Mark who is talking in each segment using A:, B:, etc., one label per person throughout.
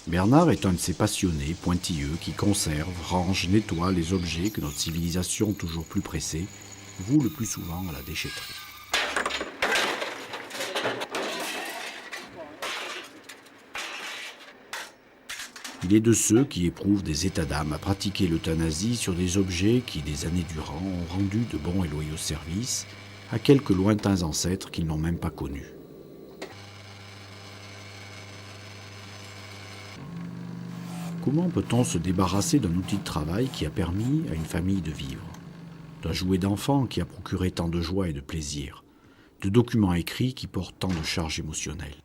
A: Bernard est un de ces passionnés pointilleux qui conserve, range, nettoie les objets que notre civilisation toujours plus pressée voue le plus souvent à la déchetterie. Il est de ceux qui éprouvent des états d'âme à pratiquer l'euthanasie sur des objets qui, des années durant, ont rendu de bons et loyaux services à quelques lointains ancêtres qu'ils n'ont même pas connus. Comment peut-on se débarrasser d'un outil de travail qui a permis à une famille de vivre, d'un jouet d'enfant qui a procuré tant de joie et de plaisir, de documents écrits qui portent tant de charges émotionnelles?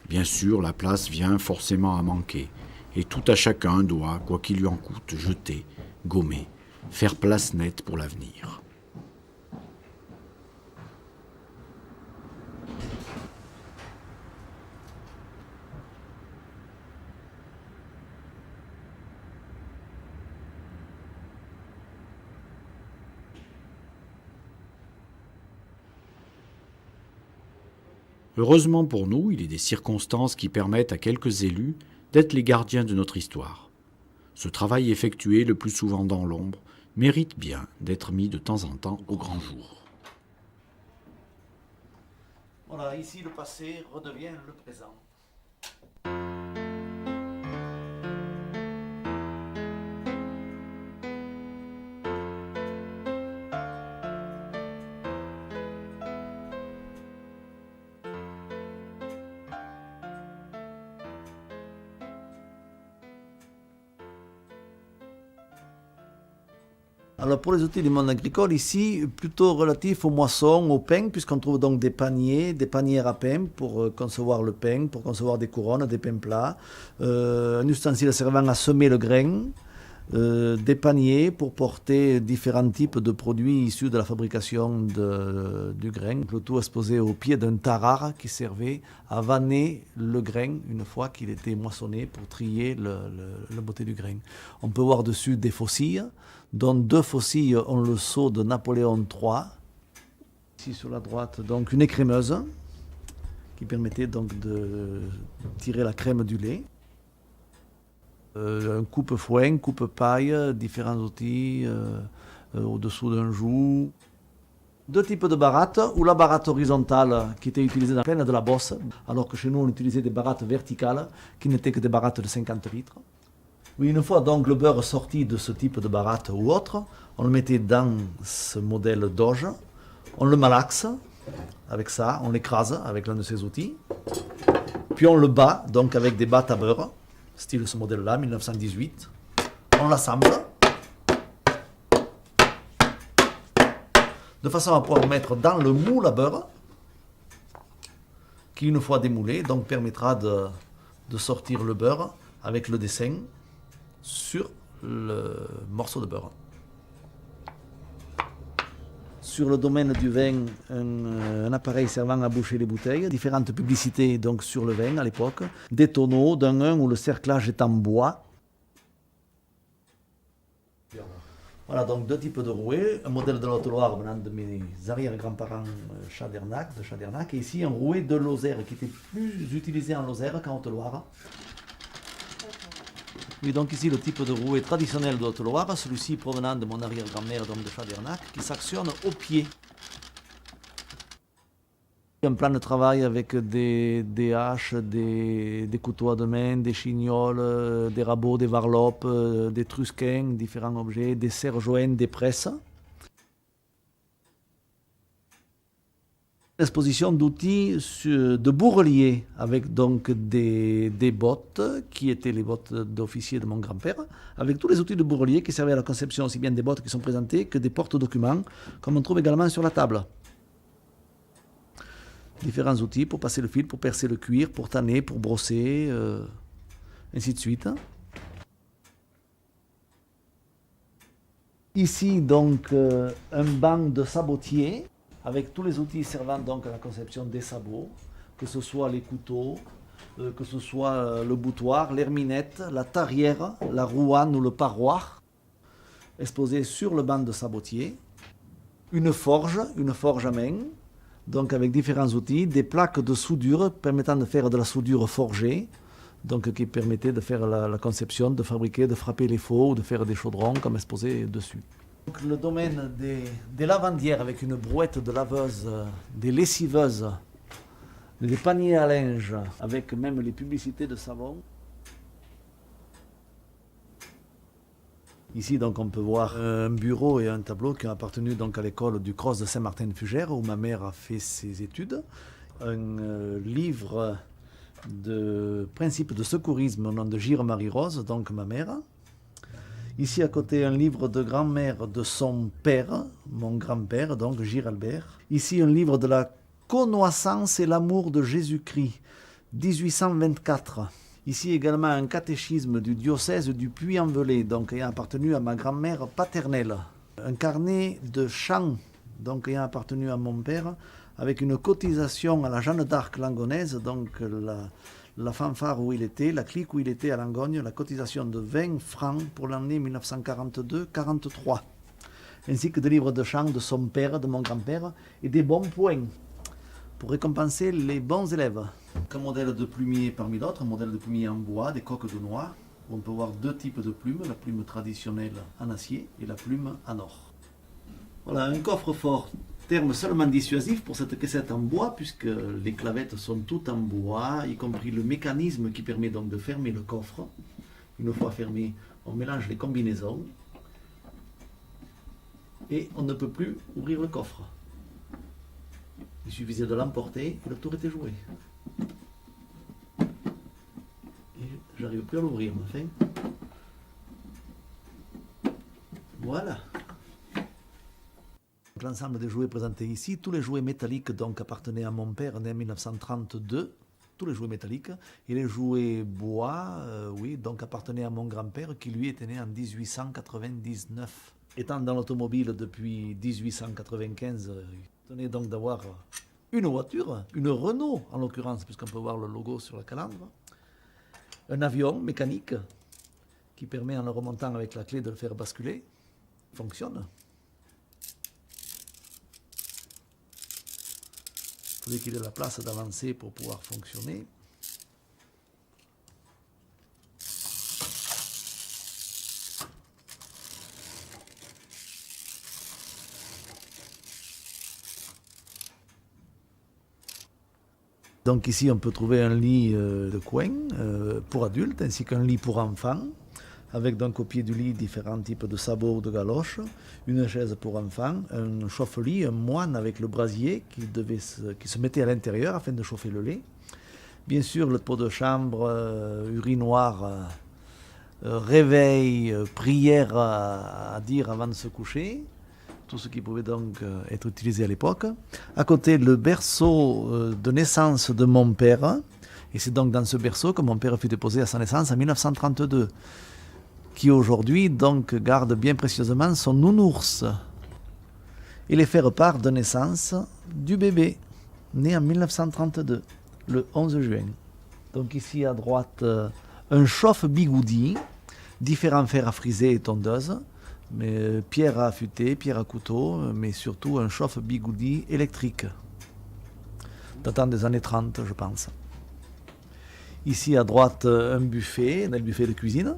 A: Bien sûr, la place vient forcément à manquer, et tout à chacun doit, quoi qu'il lui en coûte, jeter, gommer, faire place nette pour l'avenir. Heureusement pour nous, il est des circonstances qui permettent à quelques élus d'être les gardiens de notre histoire. Ce travail effectué le plus souvent dans l'ombre mérite bien d'être mis de temps en temps au grand jour.
B: Voilà, ici le passé redevient le présent. Alors pour les outils du monde agricole, ici, plutôt relatif aux moissons, au pain, puisqu'on trouve donc des panières à pain pour concevoir le pain, pour concevoir des couronnes, des pains plats, un ustensile servant à semer le grain, des paniers pour porter différents types de produits issus de la fabrication du grain, le tout exposé au pied d'un tarare qui servait à vanner le grain une fois qu'il était moissonné pour trier la beauté du grain. On peut voir dessus des faucilles, dont 2 faucilles ont le sceau de Napoléon III. Ici sur la droite, donc une écrémeuse qui permettait donc de tirer la crème du lait. Un coupe-foin, coupe-paille, différents outils au-dessous d'un joug. 2 types de barattes, ou la baratte horizontale qui était utilisée dans la plaine de la Bosse, alors que chez nous on utilisait des barattes verticales qui n'étaient que des barattes de 50 litres. Oui, une fois donc le beurre sorti de ce type de baratte ou autre, on le mettait dans ce modèle d'auge, on le malaxe avec ça, on l'écrase avec l'un de ces outils, puis on le bat donc avec des battes à beurre, style ce modèle-là, 1918. On l'assemble de façon à pouvoir mettre dans le moule à beurre qui, une fois démoulé, donc permettra de sortir le beurre avec le dessin sur le morceau de beurre. Sur le domaine du vin, un appareil servant à boucher les bouteilles, différentes publicités donc sur le vin à l'époque, des tonneaux, d'un où le cerclage est en bois. Voilà donc 2 types de rouets, un modèle de la Haute-Loire venant de mes arrière-grands-parents de Chadernac, et ici un rouet de Lozère qui était plus utilisé en Lozère qu'en Haute-Loire. Oui, donc ici le type de rouet traditionnel de Haute-Loire, celui-ci provenant de mon arrière-grand-mère donc de Chadernac, qui s'actionne au pied. Un plan de travail avec des haches, des couteaux à deux mains, des chignoles, des rabots, des varlopes, des trusquins, différents objets, des serre-joints, des presses. Exposition d'outils de bourrelier avec donc des bottes qui étaient les bottes d'officier de mon grand-père, avec tous les outils de bourrelier qui servaient à la conception aussi bien des bottes qui sont présentées que des porte-documents, comme on trouve également sur la table. Différents outils pour passer le fil, pour percer le cuir, pour tanner, pour brosser, ainsi de suite. Ici donc un banc de sabotier avec tous les outils servant donc à la conception des sabots, que ce soit les couteaux, que ce soit le boutoir, l'herminette, la tarière, la rouane ou le parroir, exposés sur le banc de sabotier. Une forge à main, donc avec différents outils, des plaques de soudure permettant de faire de la soudure forgée, donc qui permettait de faire la conception, de fabriquer, de frapper les faux, ou de faire des chaudrons comme exposé dessus. Donc, le domaine des lavandières avec une brouette de laveuse, des lessiveuses, des paniers à linge avec même les publicités de savon. Ici, donc, on peut voir un bureau et un tableau qui ont appartenu donc à l'école du Cros de Saint-Martin-de-Fugères, où ma mère a fait ses études. Un livre de principes de secourisme au nom de Gire Marie-Rose, donc ma mère. Ici, à côté, un livre de grand-mère de son père, mon grand-père, donc Gire Albert. Ici, un livre de la connoissance et l'amour de Jésus-Christ, 1824. Ici également un catéchisme du diocèse du Puy-en-Velay, donc ayant appartenu à ma grand-mère paternelle. Un carnet de chants, donc ayant appartenu à mon père, avec une cotisation à la Jeanne d'Arc langonaise, donc la fanfare où il était, la clique où il était à Langogne, la cotisation de 20 francs pour l'année 1942-43, ainsi que des livres de chants de son père, de mon grand-père, et des bons points pour récompenser les bons élèves. Un modèle de plumier parmi d'autres, un modèle de plumier en bois, des coques de noix, où on peut voir deux types de plumes, la plume traditionnelle en acier et la plume en or. Voilà, un coffre-fort, terme seulement dissuasif pour cette caissette en bois, puisque les clavettes sont toutes en bois, y compris le mécanisme qui permet donc de fermer le coffre. Une fois fermé, on mélange les combinaisons et on ne peut plus ouvrir le coffre. Il suffisait de l'emporter et le tour était joué. Et j'arrive plus à l'ouvrir, mais enfin. Voilà. L'ensemble des jouets présentés ici, tous les jouets métalliques donc appartenaient à mon père né en 1932, tous les jouets métalliques, et les jouets bois, oui, donc appartenaient à mon grand-père qui lui était né en 1899. Étant dans l'automobile depuis 1895, il tenait donc d'avoir une voiture, une Renault en l'occurrence, puisqu'on peut voir le logo sur la calandre, un avion mécanique qui permet en le remontant avec la clé de le faire basculer, fonctionne. Il faudrait qu'il ait la place d'avancer pour pouvoir fonctionner. Donc ici, on peut trouver un lit de coin pour adultes, ainsi qu'un lit pour enfants, avec donc au pied du lit différents types de sabots ou de galoches, une chaise pour enfants, un chauffe-lit, un moine avec le brasier qui se mettait à l'intérieur afin de chauffer le lait. Bien sûr, le pot de chambre, urinoir, réveil, prière à dire avant de se coucher. Tout ce qui pouvait donc être utilisé à l'époque. À côté, le berceau de naissance de mon père. Et c'est donc dans ce berceau que mon père fut déposé à sa naissance en 1932, qui aujourd'hui donc garde bien précieusement son nounours et les faire-part de naissance du bébé, né en 1932, le 11 juin. Donc ici à droite, un chauffe-bigoudi, différents fers à friser et tondeuses, mais pierre à affûter, pierre à couteau, mais surtout un chauffe-bigoudi électrique, datant des années 30, je pense. Ici à droite, un buffet de cuisine,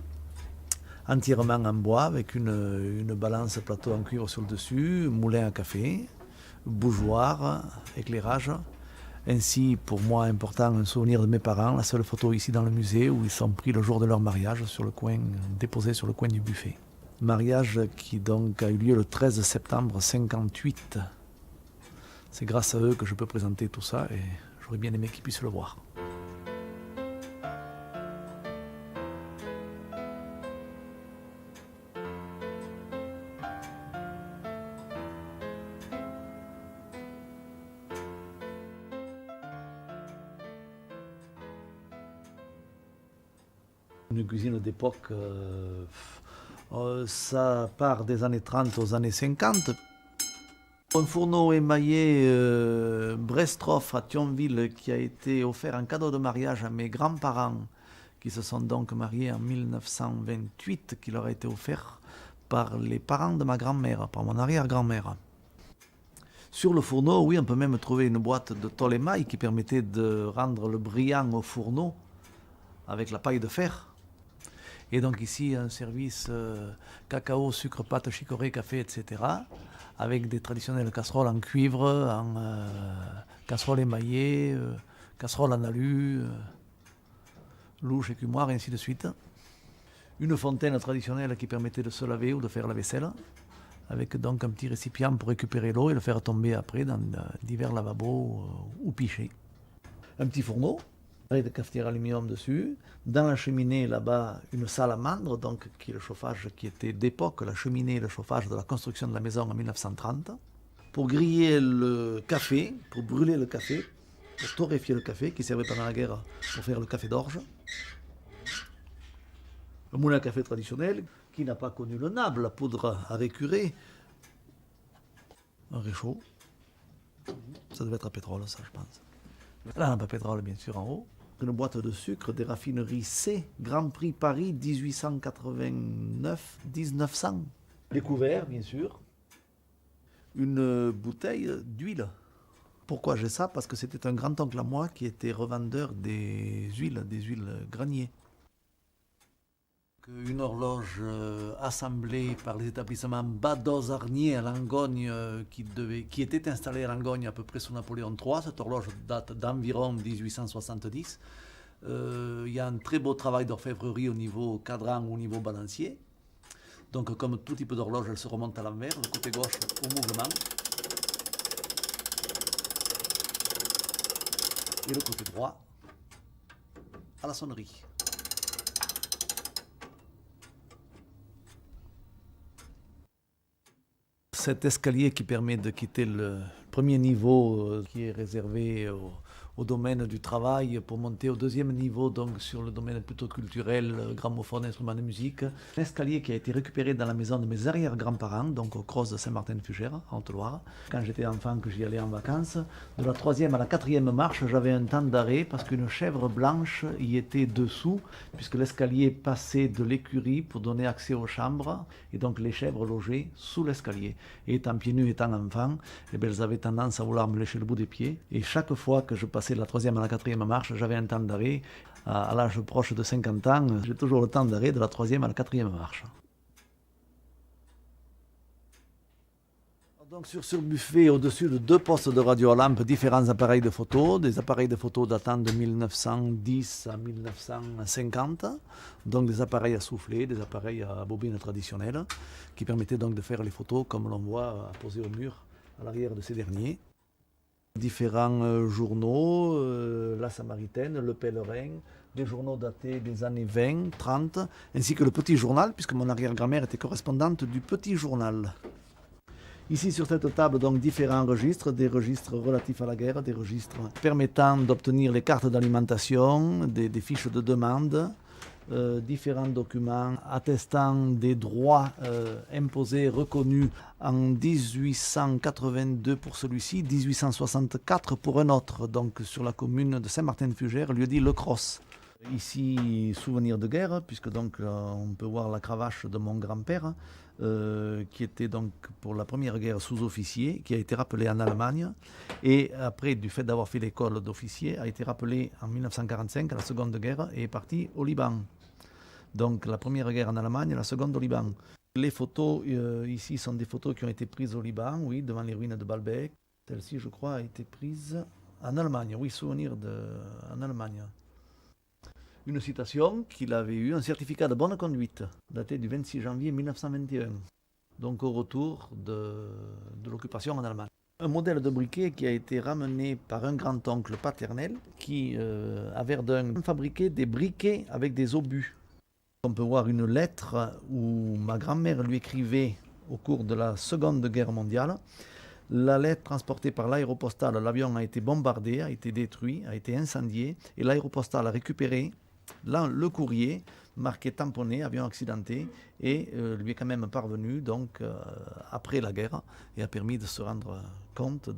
B: entièrement en bois, avec une balance plateau en cuivre sur le dessus, moulin à café, bougeoir, éclairage. Ainsi, pour moi, important, un souvenir de mes parents, la seule photo ici dans le musée où ils sont pris le jour de leur mariage, déposé sur le coin du buffet. Mariage qui donc a eu lieu le 13 septembre 1958. C'est grâce à eux que je peux présenter tout ça et j'aurais bien aimé qu'ils puissent le voir. Une cuisine d'époque, ça part des années 30 aux années 50. Un fourneau émaillé Brestroff à Thionville qui a été offert en cadeau de mariage à mes grands-parents qui se sont donc mariés en 1928, qui leur a été offert par les parents de ma grand-mère, par mon arrière-grand-mère. Sur le fourneau, oui, on peut même trouver une boîte de tôle émail qui permettait de rendre le brillant au fourneau avec la paille de fer. Et donc ici, un service cacao, sucre, pâte, chicorée, café, etc. Avec des traditionnelles casseroles en cuivre, en casseroles émaillées, casseroles en alu, louche, écumoire, et ainsi de suite. Une fontaine traditionnelle qui permettait de se laver ou de faire la vaisselle, avec donc un petit récipient pour récupérer l'eau et le faire tomber après dans divers lavabos ou pichets. Un petit fourneau, avec des cafetières aluminium dessus. Dans la cheminée, là-bas, une salamandre, donc, qui est le chauffage qui était d'époque, la cheminée et le chauffage de la construction de la maison en 1930. Pour griller le café, pour brûler le café, pour torréfier le café, qui servait pendant la guerre pour faire le café d'orge. Le moulin à café traditionnel, qui n'a pas connu le nab, la poudre à récurer. Un réchaud. Ça devait être à pétrole, ça, je pense. Là, on n'a pas pétrole, bien sûr, en haut. Une boîte de sucre des raffineries C, Grand Prix Paris 1889-1900. Des couverts, bien sûr. Une bouteille d'huile. Pourquoi j'ai ça? Parce que c'était un grand-oncle à moi qui était revendeur des huiles granier. Une horloge assemblée par les établissements Badoz-Arnier à Langogne qui était installée à Langogne à peu près sous Napoléon III. Cette horloge date d'environ 1870. Il y a un très beau travail d'orfèvrerie au niveau cadran ou au niveau balancier. Donc comme tout type d'horloge, elle se remonte à l'envers, le côté gauche au mouvement. Et le côté droit à la sonnerie. Cet escalier qui permet de quitter le premier niveau qui est réservé au domaine du travail pour monter au deuxième niveau, donc sur le domaine plutôt culturel, gramophone, instruments de musique. Un escalier qui a été récupéré dans la maison de mes arrière-grands-parents, donc au Cross de Saint-Martin-de-Fugères, en Haute-Loire. Quand j'étais enfant, que j'y allais en vacances, de la 3e à la 4e marche, j'avais un temps d'arrêt parce qu'une chèvre blanche y était dessous, puisque l'escalier passait de l'écurie pour donner accès aux chambres, et donc les chèvres logeaient sous l'escalier. Et étant pieds nus, étant enfant, eh bien, elles avaient tendance à vouloir me lécher le bout des pieds. Et chaque fois que je passais de la 3e à la 4e marche, j'avais un temps d'arrêt. À l'âge proche de 50 ans, j'ai toujours le temps d'arrêt de la 3e à la 4e marche. Donc sur ce buffet, au-dessus de 2 postes de radio à lampe, différents appareils de photo, des appareils de photo datant de 1910 à 1950, donc des appareils à souffler, des appareils à bobine traditionnelle, qui permettaient donc de faire les photos comme l'on voit posées au mur à l'arrière de ces derniers. Différents journaux, La Samaritaine, Le Pèlerin, des journaux datés des années 20, 30, ainsi que le Petit Journal, puisque mon arrière-grand-mère était correspondante du Petit Journal. Ici sur cette table, donc différents registres, des registres relatifs à la guerre, des registres permettant d'obtenir les cartes d'alimentation, des fiches de demande, différents documents attestant des droits imposés, reconnus en 1882 pour celui-ci, 1864 pour un autre, donc sur la commune de Saint-Martin-de-Fugères, lieu dit Le Cross. Ici, souvenir de guerre, puisque donc on peut voir la cravache de mon grand-père, qui était donc pour la première guerre sous-officier, qui a été rappelé en Allemagne, et après, du fait d'avoir fait l'école d'officier, a été rappelé en 1945 à la Seconde Guerre et est parti au Liban. Donc la première guerre en Allemagne, la seconde au Liban. Les photos ici sont des photos qui ont été prises au Liban, oui, devant les ruines de Baalbek. Celle-ci, je crois, a été prise en Allemagne, oui, souvenir en Allemagne. Une citation qu'il avait eue, un certificat de bonne conduite, daté du 26 janvier 1921, donc au retour de l'occupation en Allemagne. Un modèle de briquet qui a été ramené par un grand-oncle paternel qui, à Verdun, fabriquait des briquets avec des obus. On peut voir une lettre où ma grand-mère lui écrivait au cours de la Seconde Guerre mondiale. La lettre transportée par l'aéropostale, l'avion a été bombardé, a été détruit, a été incendié, et l'aéropostale a récupéré le courrier marqué tamponné, avion accidenté, et lui est quand même parvenu donc après la guerre et a permis de se rendre compte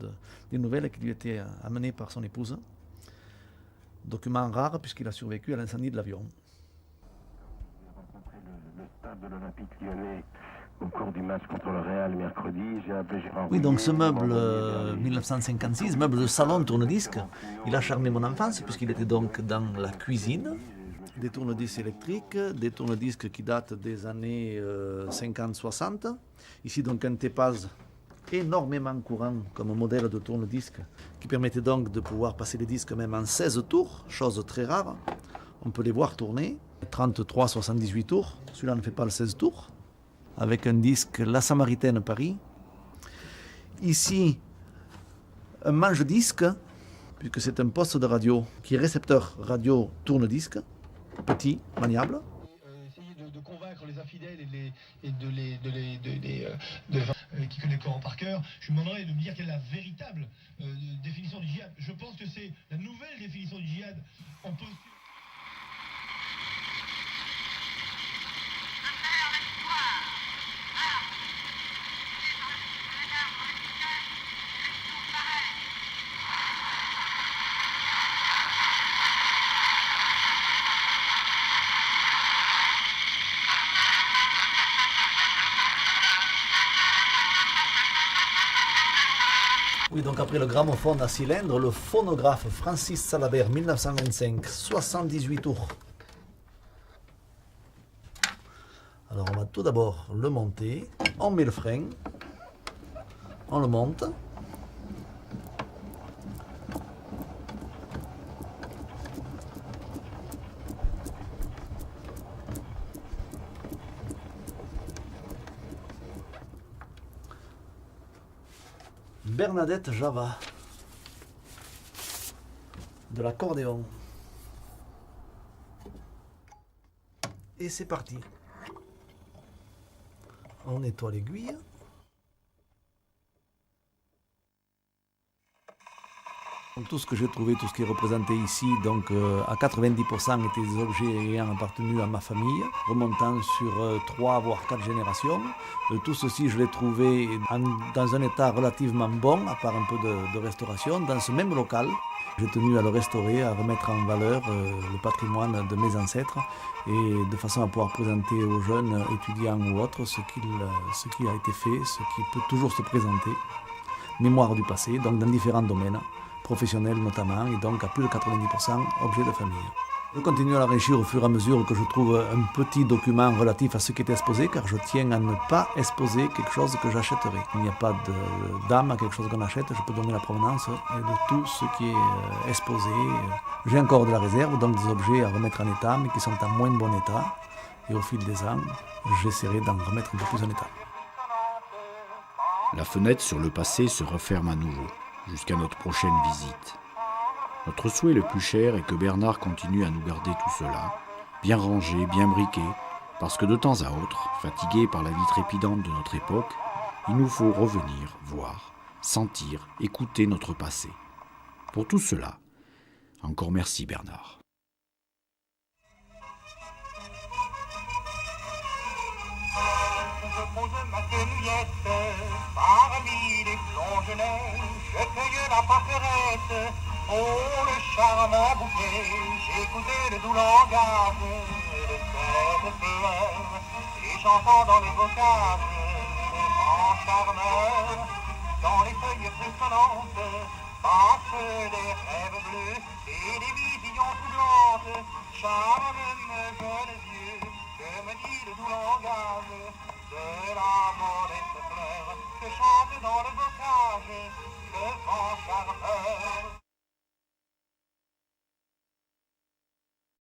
B: des nouvelles qui lui étaient amenées par son épouse. Document rare puisqu'il a survécu à l'incendie de l'avion.
C: J'ai rencontré le stade de l'Olympique lyonnais Au cours du match contre le Real mercredi, j'ai appelé Gérard.
B: Oui, donc ce
C: Rouillet,
B: meuble
C: vendredi dernier.
B: 1956, meuble de salon tourne-disque, il a charmé mon enfance puisqu'il était donc dans la cuisine. Des tourne-disques électriques, des tourne-disques qui datent des années 50-60. Ici donc un Tepaz énormément courant comme modèle de tourne-disque qui permettait donc de pouvoir passer les disques même en 16 tours, chose très rare. On peut les voir tourner, 33-78 tours, celui-là ne fait pas le 16 tours, avec un disque La Samaritaine Paris. Ici, un manche-disque, puisque c'est un poste de radio qui est récepteur radio tourne-disque, petit, maniable.
D: Essayer de convaincre les infidèles qui connaissent le Coran par cœur, je lui demanderais de me dire quelle est la véritable définition du djihad. Je pense que c'est la nouvelle définition du djihad. On peut...
B: Oui, donc après le gramophone à cylindre, le phonographe Francis Salabert 1925, 78 tours. Alors on va tout d'abord le monter, on met le frein, on le monte. Bernadette Java, de l'accordéon. Et c'est parti. On nettoie l'aiguille. Donc, tout ce que j'ai trouvé, tout ce qui est représenté ici, donc à 90% étaient des objets ayant appartenu à ma famille, remontant sur 3 voire 4 générations. Tout ceci, je l'ai trouvé dans un état relativement bon, à part un peu de restauration, dans ce même local. J'ai tenu à le restaurer, à remettre en valeur le patrimoine de mes ancêtres et de façon à pouvoir présenter aux jeunes étudiants ou autres ce qui a été fait, ce qui peut toujours se présenter. Mémoire du passé, donc dans différents domaines, professionnels notamment, et donc à plus de 90% objets de famille. Je continue à l'enrichir au fur et à mesure que je trouve un petit document relatif à ce qui est exposé, car je tiens à ne pas exposer quelque chose que j'achèterai. Il n'y a pas d'âme à quelque chose qu'on achète, je peux donner la provenance de tout ce qui est exposé. J'ai encore de la réserve, donc des objets à remettre en état, mais qui sont en moins bon état. Et au fil des ans, j'essaierai d'en remettre un peu plus en état.
A: La fenêtre sur le passé se referme à nouveau, jusqu'à notre prochaine visite. Notre souhait le plus cher est que Bernard continue à nous garder tout cela, bien rangé, bien briqué, parce que de temps à autre, fatigué par la vie trépidante de notre époque, il nous faut revenir, voir, sentir, écouter notre passé. Pour tout cela, encore merci Bernard.
E: Je pose ma quenouillette parmi les plonges-neiges, je cueille la passerette, oh le charmant bouquet, j'écoutais le doux langage de cette fleur, et j'entends dans les bocages le vent charmeur, dans les feuilles frissonnantes, passent des rêves bleus et des visions troublantes, charme mes jeunes yeux, que me dit le doux langage de la modeste fleur que chante dans le bocage le vent charmeur.